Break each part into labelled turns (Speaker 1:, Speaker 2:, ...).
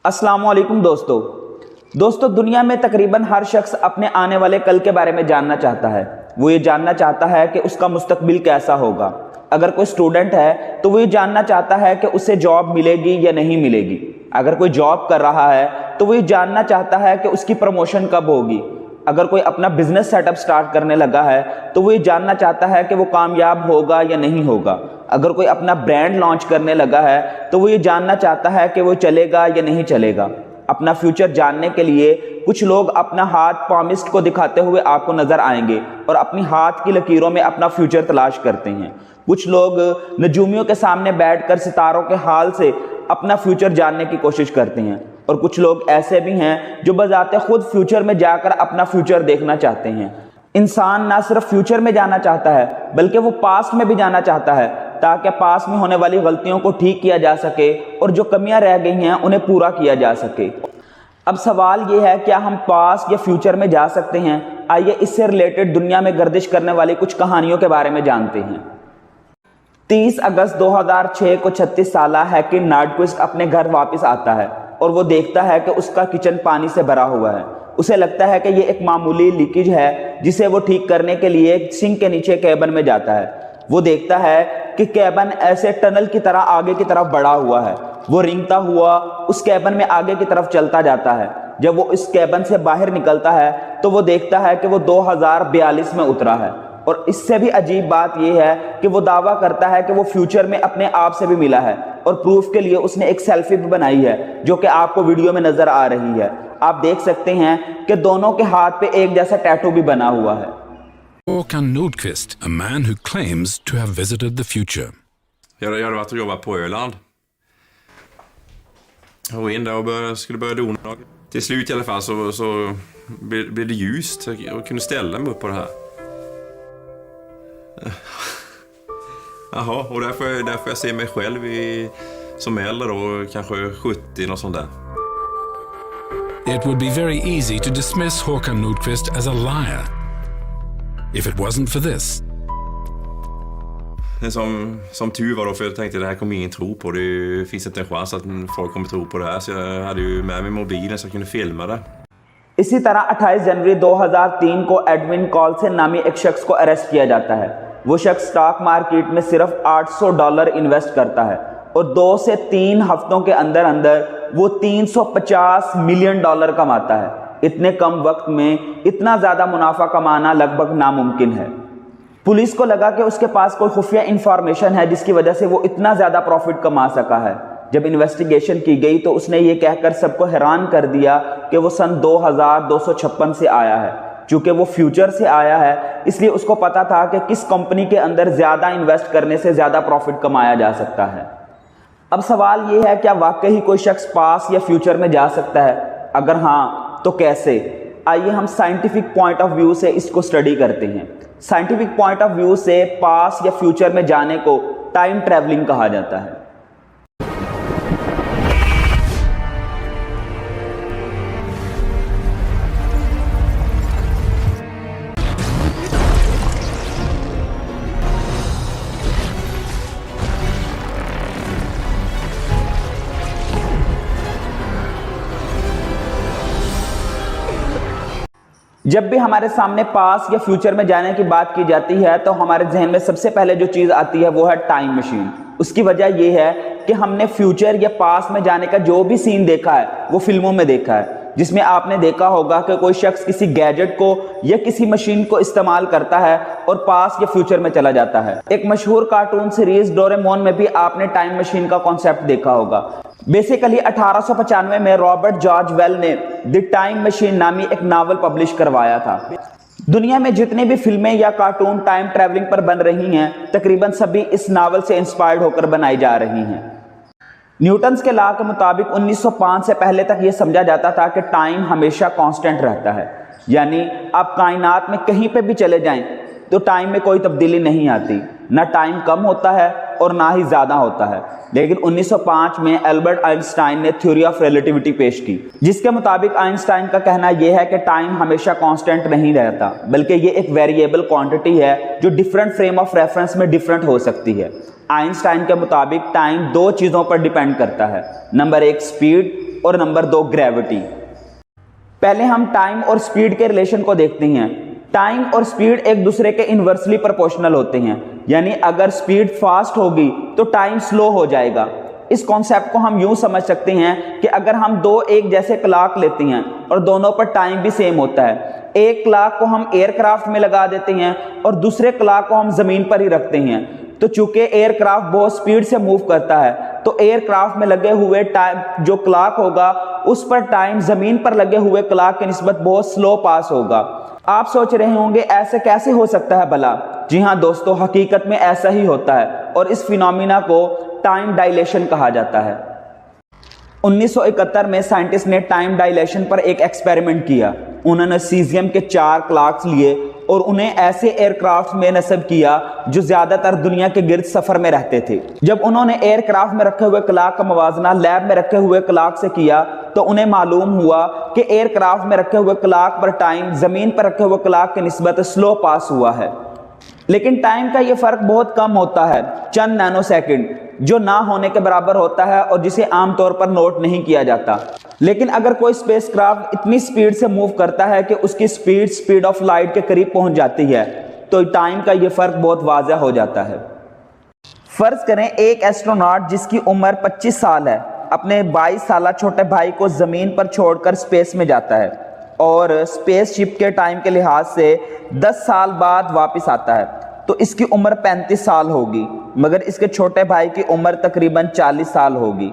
Speaker 1: अस्सलामुअलैकुम दोस्तों दुनिया में तकरीबन हर शख्स अपने आने वाले कल के बारे में जानना चाहता है। वो ये जानना चाहता है कि उसका मुस्तकबिल कैसा होगा। अगर कोई स्टूडेंट है तो वो ये जानना चाहता है कि उसे जॉब मिलेगी या नहीं मिलेगी। अगर कोई जॉब कर रहा है तो वो ये जानना चाहता है कि उसकी प्रमोशन कब होगी। अगर कोई अपना बिजनेस सेटअप स्टार्ट करने लगा है तो वो ये जानना चाहता है कि वो कामयाब होगा या नहीं होगा। अगर कोई अपना ब्रांड लॉन्च करने लगा है तो वो ये जानना चाहता है कि वो चलेगा या नहीं चलेगा। अपना फ्यूचर जानने के लिए कुछ लोग अपना हाथ पामिस्ट को दिखाते हुए आपको नजर आएंगे और अपनी हाथ की लकीरों में अपना फ्यूचर तलाश करते हैं। कुछ लोग नजूमियों के सामने बैठकर सितारों के हाल से अपना फ्यूचर जानने की कोशिश करते हैं और कुछ लोग ऐसे भी हैं जो बजाते खुद फ्यूचर में जाकर अपना फ्यूचर देखना चाहते हैं। इंसान ना सिर्फ फ्यूचर में जाना चाहता है बल्कि वो पास्ट में भी जाना चाहता है ताकि पास्ट में होने वाली गलतियों को ठीक किया जा सके और जो कमियां रह गई हैं उन्हें पूरा किया जा सके। अब सवाल ये है, क्या हम पास्ट या फ्यूचर में जा सकते हैं? आइए इससे रिलेटेड दुनिया में गर्दिश करने वाली कुछ कहानियों के बारे में जानते हैं। 30 अगस्त 2006 को 36 साला हैकिन नार्डक्विस्ट अपने घर वापस आता है और वो देखता है कि उसका किचन पानी से भरा हुआ है। उसे लगता है कि ये एक मामूली लीकेज है जिसे वो ठीक करने के लिए सिंक के नीचे कैबिन में जाता है। वो देखता है कि कैबिन ऐसे टनल की तरह आगे की तरफ बढ़ा हुआ है। वो रेंगता हुआ उस कैबिन में आगे की तरफ चलता जाता है। जब वो इस कैबिन से बाहर निकलता है तो वो देखता है कि वो 2042 में उतरा है। और इससे भी अजीब बात यह है कि वो दावा करता है कि वो फ्यूचर में अपने आप से भी मिला है और प्रूफ के लिए उसने एक सेल्फी भी बनाई है जो कि आपको वीडियो में नजर आ रही है। आप देख सकते हैं कि दोनों के हाथ पे एक जैसा टैटू भी बना हुआ है।
Speaker 2: Håkan Nordqvist, a man who claims to have visited the future.
Speaker 3: Jag hade varit och jobbat på Öland. Jag var in där och skulle börja dona. Till slut i alla fall så blev det ljust. Jag kunde ställa mig upp på det här. Jaha, och där får jag se mig själv som äldre då, kanske 70 och sånt där.
Speaker 2: It would be very easy to dismiss Håkan Nordqvist as a liar if it wasn't for this.
Speaker 3: Som tur var då, för jag tänkte det här kommer ingen tro på. Det finns inte en chans att folk kommer tro på det här. Så jag hade ju med mig mobilen så jag kunde filma det.
Speaker 1: इसी तरह 28 जनवरी 2003 को Edwin Coulson नामी एक शख्स को arrest किया जाता है। वो शख्स स्टॉक मार्केट में सिर्फ $800 इन्वेस्ट करता है और 2 से 3 हफ्तों के अंदर अंदर वो $350 मिलियन कमाता है। इतने कम वक्त में इतना ज्यादा मुनाफा कमाना लगभग नामुमकिन है। पुलिस को लगा कि उसके पास कोई खुफिया इंफॉर्मेशन है जिसकी वजह से वो इतना ज्यादा प्रॉफिट कमा सका है। जब इन्वेस्टिगेशन की गई तो उसने ये कहकर सबको हैरान कर दिया कि वो सन 2256 से आया है। चूंकि वो फ्यूचर से आया है इसलिए उसको पता था कि किस कंपनी के अंदर ज्यादा इन्वेस्ट करने से ज्यादा प्रॉफिट कमाया जा सकता है। अब सवाल ये है, क्या वाकई कोई शख्स पास्ट या फ्यूचर में जा सकता है? अगर हाँ तो कैसे? आइए हम साइंटिफिक पॉइंट ऑफ व्यू से इसको स्टडी करते हैं। साइंटिफिक पॉइंट ऑफ व्यू से पास्ट या फ्यूचर में जाने को टाइम ट्रैवलिंग कहा जाता है। जब भी हमारे सामने पास्ट या फ्यूचर में जाने की बात की जाती है तो हमारे जहन में सबसे पहले जो चीज आती है वो है टाइम मशीन। उसकी वजह यह है कि हमने फ्यूचर या पास्ट में जाने का जो भी सीन देखा है वो फिल्मों में देखा है, जिसमें आपने देखा होगा कि कोई शख्स किसी गैजेट को या किसी मशीन को इस्तेमाल करता है और पास्ट या फ्यूचर में चला जाता है। एक मशहूर कार्टून सीरीज डोरेमोन में भी आपने टाइम मशीन का कॉन्सेप्ट देखा होगा। बेसिकली 1895 में रॉबर्ट जॉर्ज वेल ने द टाइम मशीन नामी एक नावल पब्लिश करवाया था। दुनिया में जितनी भी फिल्में या कार्टून टाइम ट्रैवलिंग पर बन रही हैं तकरीबन सभी इस नावल से इंस्पायर्ड होकर बनाई जा रही हैं। न्यूटन्स के लॉ के मुताबिक 1905 से पहले तक यह समझा जाता था कि टाइम हमेशा कांस्टेंट रहता है, यानी आप कायनात में कहीं पे भी चले जाएं तो टाइम में कोई तब्दीली नहीं आती। ना टाइम कम होता है और ना ही ज्यादा होता है। लेकिन 1905 में एल्बर्ट आइंस्टाइन ने थ्योरी ऑफ रिलेटिविटी पेश की, जिसके मुताबिक आइंस्टाइन का कहना यह है कि टाइम हमेशा कांस्टेंट नहीं रहता बल्कि ये एक वेरिएबल क्वांटिटी है जो डिफरेंट फ्रेम ऑफ रेफरेंस में डिफरेंट हो सकती है। आइंस्टाइन के मुताबिक टाइम दो चीजों पर डिपेंड करता है, नंबर एक स्पीड और नंबर 2 ग्रेविटी। पहले हम टाइम और स्पीड के रिलेशन को देखते हैं। टाइम और स्पीड एक दूसरे के इन्वर्सली प्रोपोर्शनल होते हैं, यानी अगर स्पीड फास्ट होगी तो टाइम स्लो हो जाएगा। इस कॉन्सेप्ट को हम यूं समझ सकते हैं कि अगर हम दो एक जैसे क्लॉक लेते हैं और दोनों पर टाइम भी सेम होता है, एक क्लॉक को हम एयरक्राफ्ट में लगा देते हैं और दूसरे क्लॉक को हम जमीन पर ही रखते हैं, तो चूंकि एयरक्राफ्ट बहुत स्पीड से मूव करता है तो एयरक्राफ्ट में लगे हुए टाइम जो क्लॉक होगा उस पर टाइम जमीन पर लगे हुए क्लॉक के निस्बत बहुत स्लो पास होगा। आप सोच रहे होंगे ऐसे कैसे हो सकता है भला? जी हाँ दोस्तों, हकीकत में ऐसा ही होता है और इस फिनोमिना को टाइम डायलेशन कहा जाता है। 1971 में साइंटिस्ट ने टाइम डायलेशन पर एक एक्सपेरिमेंट किया। उन्होंने सीजियम के 4 क्लॉक्स लिए और उन्हें ऐसे एयरक्राफ्ट में नस्ब किया जो ज्यादातर दुनिया के गिर्द सफर में रहते थे। जब उन्होंने एयरक्राफ्ट में रखे हुए क्लॉक का मुवाजना लैब में रखे हुए क्लॉक से किया तो उन्हें मालूम हुआ कि एयरक्राफ्ट में रखे हुए क्लॉक पर टाइम जमीन पर रखे हुए क्लॉक के निस्बत स्लो पास हुआ है। लेकिन टाइम का यह फर्क बहुत कम होता है, चंद नैनो सेकंड, जो ना होने के बराबर होता है और जिसे आमतौर पर नोट नहीं किया जाता। लेकिन अगर कोई स्पेसक्राफ्ट इतनी स्पीड से मूव करता है कि उसकी स्पीड ऑफ लाइट के करीब पहुंच जाती है तो टाइम का यह फर्क बहुत वाज़ह हो जाता है। फर्ज करें एक एस्ट्रोनॉट जिसकी उम्र 25 साल है अपने 22 साल छोटे भाई को जमीन पर छोड़कर स्पेस में जाता है और स्पेसशिप के टाइम के लिहाज से 10 साल बाद वापस आता है, तो इसकी उम्र 35 साल होगी, मगर इसके छोटे भाई की उम्र तकरीबन 40 साल होगी।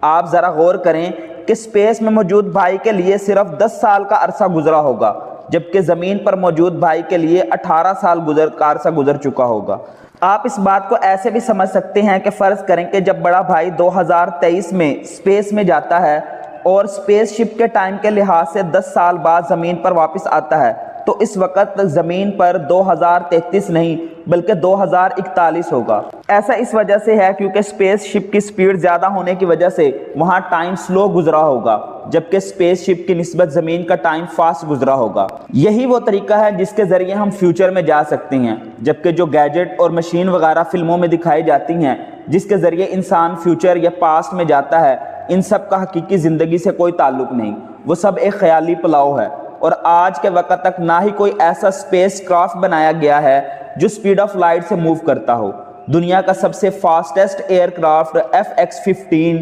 Speaker 1: आप ज़रा गौर करें कि स्पेस में मौजूद भाई के लिए सिर्फ 10 साल का अरसा गुजरा होगा, जबकि ज़मीन पर मौजूद भाई के लिए 18 साल का अरसा गुजर चुका होगा। आप इस बात को ऐसे भी समझ सकते हैं कि फ़र्ज़ करें कि जब बड़ा भाई 2023 में स्पेस में जाता है और स्पेसशिप के टाइम के लिहाज से 10 साल बाद ज़मीन पर वापस आता है, तो इस वक्त ज़मीन पर 2033 नहीं बल्कि 2041 होगा। ऐसा इस वजह से है क्योंकि स्पेसशिप की स्पीड ज़्यादा होने की वजह से वहाँ टाइम स्लो गुजरा होगा, जबकि स्पेसशिप की निस्बत ज़मीन का टाइम फास्ट गुजरा होगा। यही वो तरीका है जिसके ज़रिए हम फ्यूचर में जा सकते हैं, जबकि जो गैजेट और मशीन वगैरह फिल्मों में दिखाई जाती हैं जिसके ज़रिए इंसान फ्यूचर या पास्ट में जाता है, इन सब का हकीकी ज़िंदगी से कोई ताल्लुक नहीं, वो सब एक ख्याली पुलाव है। और आज के वक्त तक ना ही कोई ऐसा स्पेस क्राफ्ट बनाया गया है जो स्पीड ऑफ लाइट से मूव करता हो। दुनिया का सबसे फास्टेस्ट एयरक्राफ्ट FX-15,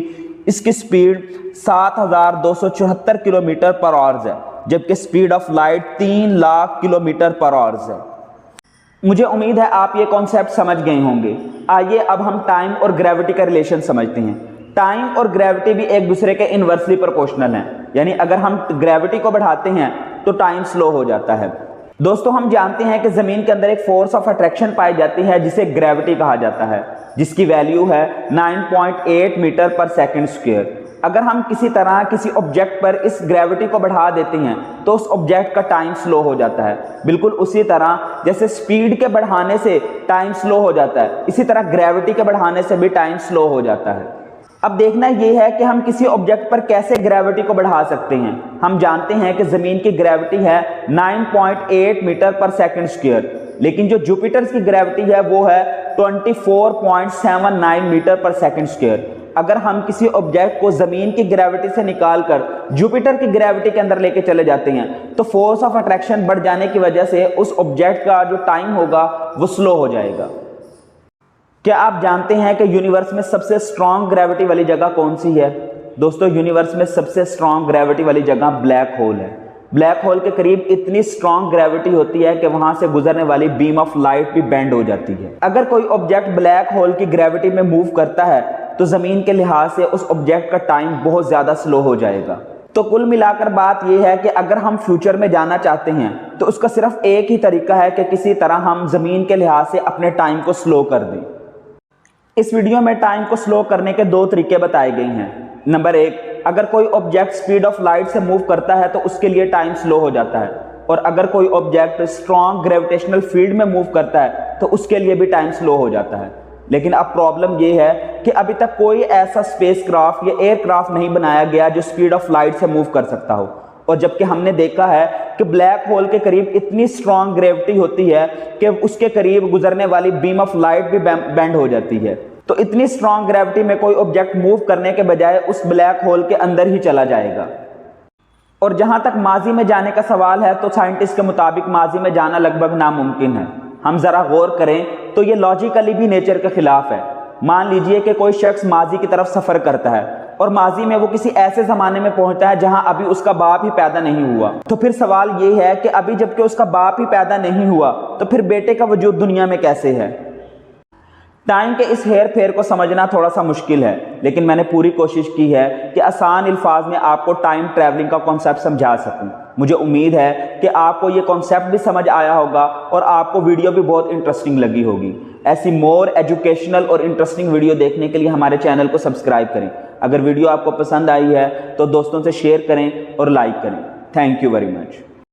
Speaker 1: इसकी स्पीड 7274 किलोमीटर पर आवर्स है, जबकि speed of light 3 lakh kilometre पर आवर्स है। मुझे उम्मीद है आप ये कॉन्सेप्ट समझ गए होंगे। आइए अब हम टाइम और ग्रेविटी का रिलेशन समझते हैं। टाइम और ग्रेविटी भी एक दूसरे के इन्वर्सली प्रोपोर्शनल हैं, यानी अगर हम ग्रेविटी को बढ़ाते हैं तो टाइम स्लो हो जाता है। दोस्तों, हम जानते हैं कि ज़मीन के अंदर एक फोर्स ऑफ अट्रैक्शन पाई जाती है जिसे ग्रेविटी कहा जाता है, जिसकी वैल्यू है 9.8 मीटर पर सेकंड स्क्वायर। अगर हम किसी तरह किसी ऑब्जेक्ट पर इस ग्रेविटी को बढ़ा देते हैं तो उस ऑब्जेक्ट का टाइम स्लो हो जाता है। बिल्कुल उसी तरह जैसे स्पीड के बढ़ाने से टाइम स्लो हो जाता है, इसी तरह ग्रेविटी के बढ़ाने से भी टाइम स्लो हो जाता है। अब देखना यह है कि हम किसी ऑब्जेक्ट पर कैसे ग्रेविटी को बढ़ा सकते हैं। हम जानते हैं कि ज़मीन की ग्रेविटी है 9.8 मीटर पर सेकंड स्क्वायर, लेकिन जो जुपिटर की ग्रेविटी है वो है 24.79 मीटर पर सेकंड स्क्वायर। अगर हम किसी ऑब्जेक्ट को ज़मीन की ग्रेविटी से निकालकर जुपिटर की ग्रेविटी के अंदर लेके चले जाते हैं तो फोर्स ऑफ अट्रैक्शन बढ़ जाने की वजह से उस ऑब्जेक्ट का जो टाइम होगा वो स्लो हो जाएगा। क्या आप जानते हैं कि यूनिवर्स में सबसे स्ट्रॉन्ग ग्रेविटी वाली जगह कौन सी है? दोस्तों, यूनिवर्स में सबसे स्ट्रॉन्ग ग्रेविटी वाली जगह ब्लैक होल है। ब्लैक होल के करीब इतनी स्ट्रॉन्ग ग्रेविटी होती है कि वहां से गुजरने वाली बीम ऑफ लाइट भी बेंड हो जाती है। अगर कोई ऑब्जेक्ट ब्लैक होल की ग्रेविटी में मूव करता है तो जमीन के लिहाज से उस ऑब्जेक्ट का टाइम बहुत ज्यादा स्लो हो जाएगा। तो कुल मिलाकर बात यह है कि अगर हम फ्यूचर में जाना चाहते हैं तो उसका सिर्फ एक ही तरीका है कि किसी तरह हम जमीन के लिहाज से अपने टाइम को स्लो कर दें। इस वीडियो में टाइम को स्लो करने के 2 तरीके बताए गए हैं। नंबर 1, अगर कोई ऑब्जेक्ट स्पीड ऑफ लाइट से मूव करता है तो उसके लिए टाइम स्लो हो जाता है, और अगर कोई ऑब्जेक्ट स्ट्रॉन्ग ग्रेविटेशनल फील्ड में मूव करता है तो उसके लिए भी टाइम स्लो हो जाता है। लेकिन अब प्रॉब्लम यह है कि अभी तक कोई ऐसा स्पेसक्राफ्ट या एयरक्राफ्ट नहीं बनाया गया जो स्पीड ऑफ लाइट से मूव कर सकता हो, और जबकि हमने देखा है कि ब्लैक होल के करीब इतनी स्ट्रॉन्ग ग्रेविटी होती है कि उसके करीब गुजरने वाली बीम ऑफ लाइट भी बेंड हो जाती है। तो इतनी स्ट्रॉन्ग ग्रेविटी में कोई ऑब्जेक्ट मूव करने के बजाय उस ब्लैक होल के अंदर ही चला जाएगा। और जहां तक माजी में जाने का सवाल है तो साइंटिस्ट के मुताबिक माजी में जाना लगभग नामुमकिन है। हम जरा गौर करें तो ये लॉजिकली भी नेचर के खिलाफ है। मान लीजिए कि कोई शख्स माजी की तरफ सफर करता है और माजी में वो किसी ऐसे जमाने में पहुंचता है जहां अभी उसका बाप ही पैदा नहीं हुआ। तो फिर सवाल ये है कि अभी जबकि उसका बाप ही पैदा नहीं हुआ तो फिर बेटे का वजूद दुनिया में कैसे है। टाइम के इस हेर फेर को समझना थोड़ा सा मुश्किल है, लेकिन मैंने पूरी कोशिश की है कि आसान अल्फाज में आपको टाइम ट्रैवलिंग का कॉन्सेप्ट समझा सकूं। मुझे उम्मीद है कि आपको ये कॉन्सेप्ट भी समझ आया होगा और आपको वीडियो भी बहुत इंटरेस्टिंग लगी होगी। ऐसी मोर एजुकेशनल और इंटरेस्टिंग वीडियो देखने के लिए हमारे चैनल को सब्सक्राइब करें। अगर वीडियो आपको पसंद आई है तो दोस्तों से शेयर करें और लाइक करें। Thank you very much.